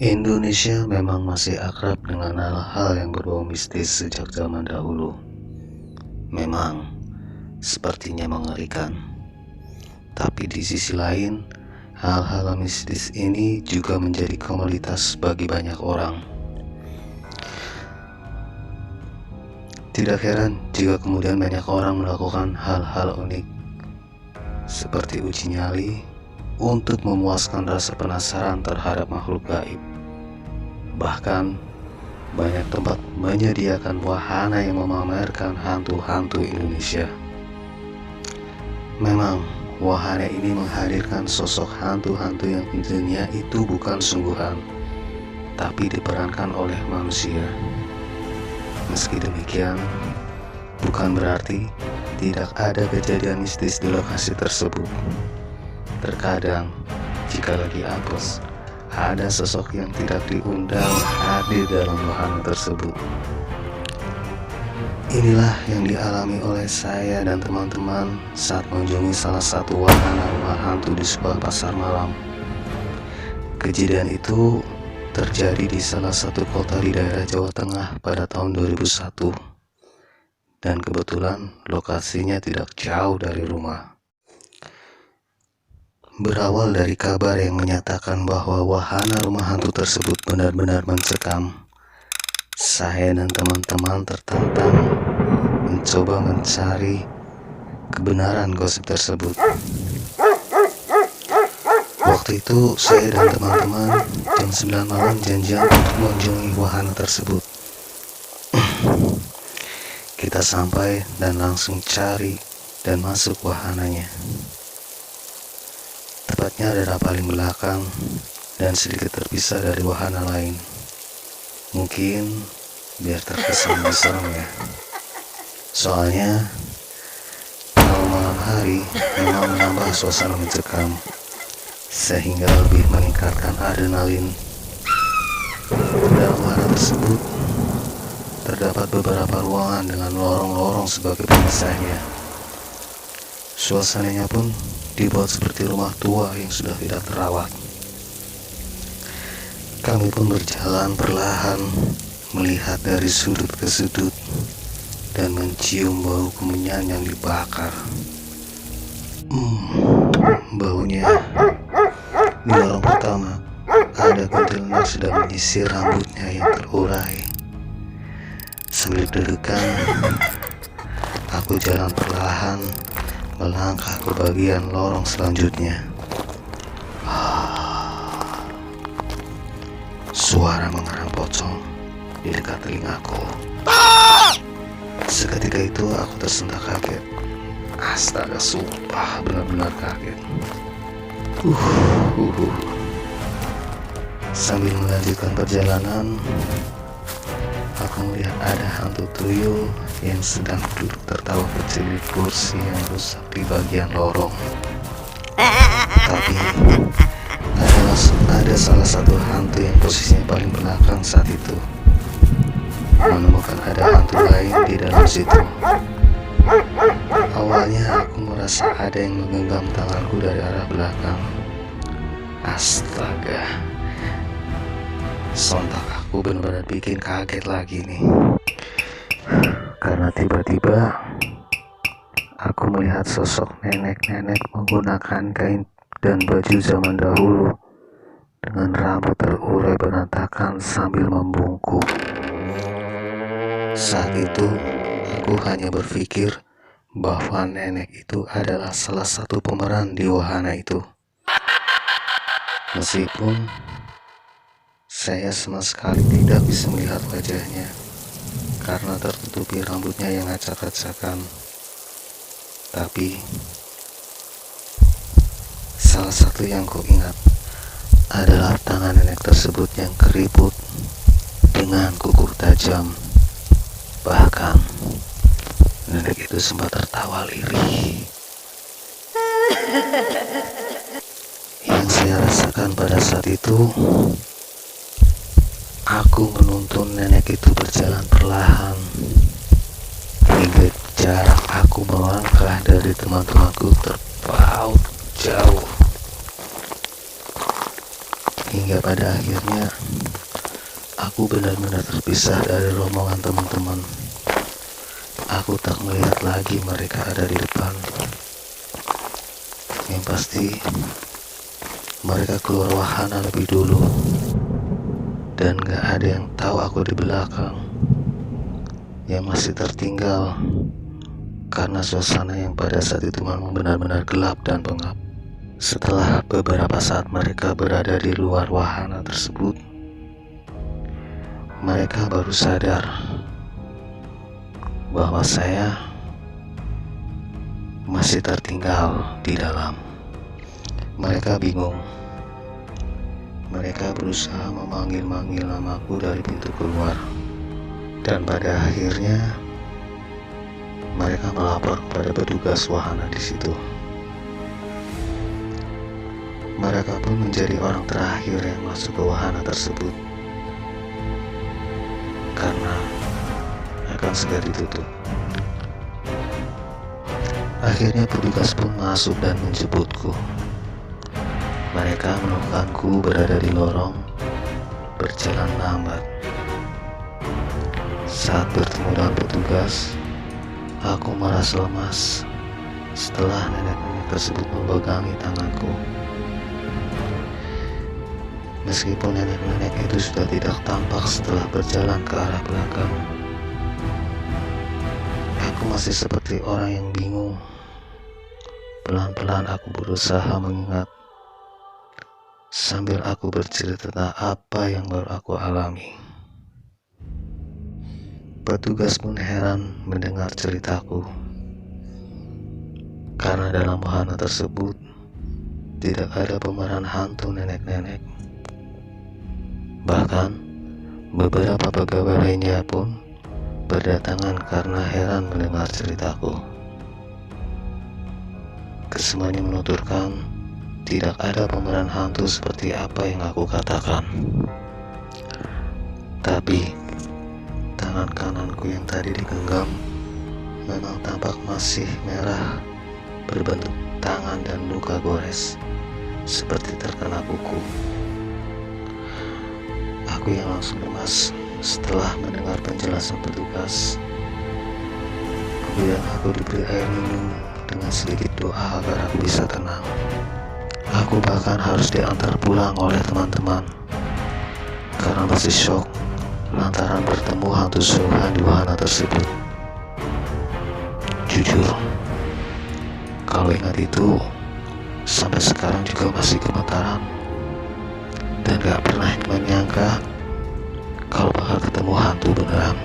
Indonesia memang masih akrab dengan hal-hal yang berbau mistis sejak zaman dahulu. Memang sepertinya mengerikan. Tapi di sisi lain, hal-hal mistis ini juga menjadi komoditas bagi banyak orang. Tidak heran jika kemudian banyak orang melakukan hal-hal unik seperti uji nyali untuk memuaskan rasa penasaran terhadap makhluk gaib. Bahkan banyak tempat menyediakan wahana yang memamerkan hantu-hantu Indonesia. Memang wahana ini menghadirkan sosok hantu-hantu yang tentunya itu bukan sungguhan, tapi diperankan oleh manusia. Meski demikian, bukan berarti tidak ada kejadian mistis di lokasi tersebut. Terkadang, jika lagi apes, ada sosok yang tidak diundang hadir dalam wahana tersebut. Inilah yang dialami oleh saya dan teman-teman saat mengunjungi salah satu wahana rumah hantu di sebuah pasar malam. Kejadian itu terjadi di salah satu kota di daerah Jawa Tengah pada tahun 2001. Dan kebetulan lokasinya tidak jauh dari rumah. Berawal dari kabar yang menyatakan bahwa wahana rumah hantu tersebut benar-benar mencekam, saya dan teman-teman tertantang mencoba mencari kebenaran gosip tersebut. Waktu itu saya dan teman-teman jam 9 malam janjian untuk mengunjungi wahana tersebut. Kita sampai dan langsung cari dan masuk wahananya. Tepatnya daerah paling belakang dan sedikit terpisah dari wahana lain. Mungkin biar terkesan lebih serem ya. Soalnya kalau malam hari memang menambah suasana mencekam, sehingga lebih meningkatkan adrenalin. Dalam wahana tersebut terdapat beberapa ruangan dengan lorong-lorong sebagai pemisahnya. Suasananya pun dibuat seperti rumah tua yang sudah tidak terawat. Kami pun berjalan perlahan, melihat dari sudut ke sudut, dan mencium bau kemenyan yang dibakar. Baunya. Di lorong pertama, ada kuntilanak sedang menyisir rambutnya yang terurai. Sambil deg-degan, aku jalan perlahan melangkah ke bagian lorong selanjutnya. Suara mengerang pocong di dekat telingaku. Seketika itu aku tersentak kaget. Astaga, sumpah benar-benar kaget. Sambil melanjutkan perjalanan, aku melihat ada hantu tuyul yang sedang duduk tertawa kecil di kursi yang rusak di bagian lorong. Tapi ada salah satu hantu yang posisinya paling belakang saat itu. Menemukan ada hantu lain di dalam situ. Awalnya aku merasa ada yang menggenggam tanganku dari arah belakang. Astaga, sontak aku benar-benar bikin kaget lagi nih. Karena tiba-tiba aku melihat sosok nenek-nenek menggunakan kain dan baju zaman dahulu dengan rambut terurai berantakan sambil membungkuk. Saat itu aku hanya berpikir bahwa nenek itu adalah salah satu pemeran di wahana itu. Meskipun saya sama sekali tidak bisa melihat wajahnya karena tertutupi rambutnya yang acak-acakan. Tapi salah satu yang kuingat adalah tangan nenek tersebut yang keriput dengan kuku tajam. Bahkan nenek itu sempat tertawa lirih. Yang saya rasakan pada saat itu, aku menuntun nenek itu berjalan perlahan hingga jarak aku melangkah dari teman-temanku terpaut jauh. Hingga pada akhirnya aku benar-benar terpisah dari rombongan teman-teman. Aku tak melihat lagi mereka ada di depan. Yang pasti mereka keluar wahana lebih dulu, dan gak ada yang tahu aku di belakang yang masih tertinggal karena suasana yang pada saat itu memang benar-benar gelap dan pengap. Setelah beberapa saat mereka berada di luar wahana tersebut, mereka baru sadar bahwa saya masih tertinggal di dalam. Mereka bingung. Mereka berusaha memanggil-manggil namaku dari pintu keluar. Dan pada akhirnya mereka melapor kepada petugas wahana di situ. Mereka pun menjadi orang terakhir yang masuk ke wahana tersebut karena akan segera ditutup. Akhirnya petugas pun masuk dan menjemputku. Mereka menemukanku berada di lorong, berjalan lambat. Saat bertemu dengan petugas, aku merasa lemas setelah nenek-nenek tersebut memegangi tanganku. Meskipun nenek-nenek itu sudah tidak tampak setelah berjalan ke arah belakang, aku masih seperti orang yang bingung. Pelan-pelan aku berusaha mengingat, sambil aku bercerita tentang apa yang baru aku alami. Petugas pun heran mendengar ceritaku, karena dalam wahana tersebut tidak ada pemeran hantu nenek-nenek. Bahkan beberapa pegawai lainnya pun berdatangan karena heran mendengar ceritaku. Kesemuanya menuturkan tidak ada pemeran hantu seperti apa yang aku katakan. Tapi tangan kananku yang tadi digenggam memang tampak masih merah, berbentuk tangan dan luka gores seperti terkena buku. Aku yang langsung lemas setelah mendengar penjelasan petugas. Kemudian aku diberi air minum dengan sedikit doa agar aku bisa tenang. Aku bahkan harus diantar pulang oleh teman-teman karena masih syok lantaran bertemu hantu suruhan di wahana tersebut. Jujur, kalau ingat itu, sampai sekarang juga masih gemetaran dan gak pernah menyangka kalau bakal ketemu hantu beneran.